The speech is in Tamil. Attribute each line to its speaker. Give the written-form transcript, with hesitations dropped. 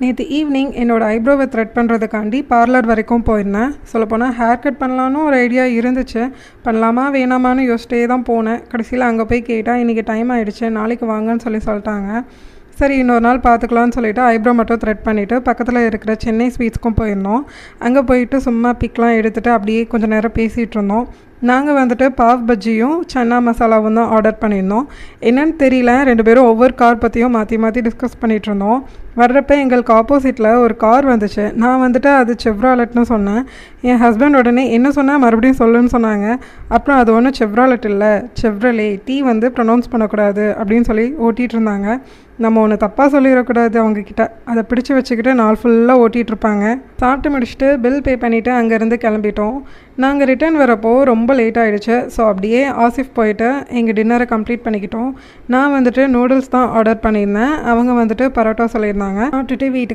Speaker 1: நேற்று ஈவினிங் என்னோடய ஐப்ரோவை த்ரெட் பண்ணுறதுக்காண்டி பார்லர் வரைக்கும் போயிருந்தேன். சொல்லப்போனால் ஹேர் கட் பண்ணலான்னு ஒரு ஐடியா இருந்துச்சு. பண்ணலாமா வேணாமான்னு யோசிச்சிட்டே தான் போனேன். கடைசியில் அங்கே போய் கேட்டால் இன்றைக்கி டைம் ஆகிடுச்சு, நாளைக்கு வாங்கன்னு சொல்லிட்டாங்க. சரி இன்னொரு நாள் பார்த்துக்கலான்னு சொல்லிவிட்டு ஐப்ரோ மட்டும் த்ரெட் பண்ணிவிட்டு பக்கத்தில் இருக்கிற சென்னை ஸ்வீட்ஸ்க்கும் போயிருந்தோம். அங்கே போயிட்டு சும்மா பிக்லாம் எடுத்துகிட்டு அப்படியே கொஞ்சம் நேரம் பேசிகிட்டு இருந்தோம். நாங்கள் வந்துட்டு பாவ் பஜ்ஜியும் சன்னா மசாலாவும் தான் ஆர்டர் பண்ணியிருந்தோம். என்னன்னு தெரியல, 2 பேரும் ஒவ்வொரு கார் பற்றியும் மாற்றி மாற்றி டிஸ்கஸ் பண்ணிகிட்டு இருந்தோம். வர்றப்ப எங்களுக்கு ஆப்போசிட்டில் ஒரு கார் வந்துச்சு. நான் வந்துட்டு அது செவ்ராலெட்னு சொன்னேன். என் ஹஸ்பண்ட் உடனே என்ன சொன்னால் மறுபடியும் சொல்லுன்னு சொன்னாங்க. அப்புறம் அது ஒன்றும் செவ்ராலெட் இல்லை, செவ்ரலே, டீ வந்து ப்ரொனவுன்ஸ் பண்ணக்கூடாது அப்படின்னு சொல்லி ஓட்டிகிட்டு இருந்தாங்க. நம்ம ஒன்று தப்பாக சொல்லிடக்கூடாது அவங்கக்கிட்ட, அதை பிடிச்சி வச்சுக்கிட்டு நாள் ஃபுல்லாக ஓட்டிகிட்ருப்பாங்க. சாப்பிட்டு முடிச்சுட்டு பில் பே பண்ணிவிட்டு அங்கேருந்து கிளம்பிட்டோம். நாங்கள் ரிட்டர்ன் வரப்போ ரொம்ப லேட் ஆகிடுச்சு. ஸோ அப்படியே ஆசிஃப் போயிட்டு எங்கள் டின்னரை கம்ப்ளீட் பண்ணிக்கிட்டோம். நான் வந்துட்டு நூடுல்ஸ் தான் ஆர்டர் பண்ணியிருந்தேன். அவங்க வந்துட்டு பரோட்டா சொல்லியிருந்தாங்க. சாப்பிட்டுட்டு வீட்டுக்கு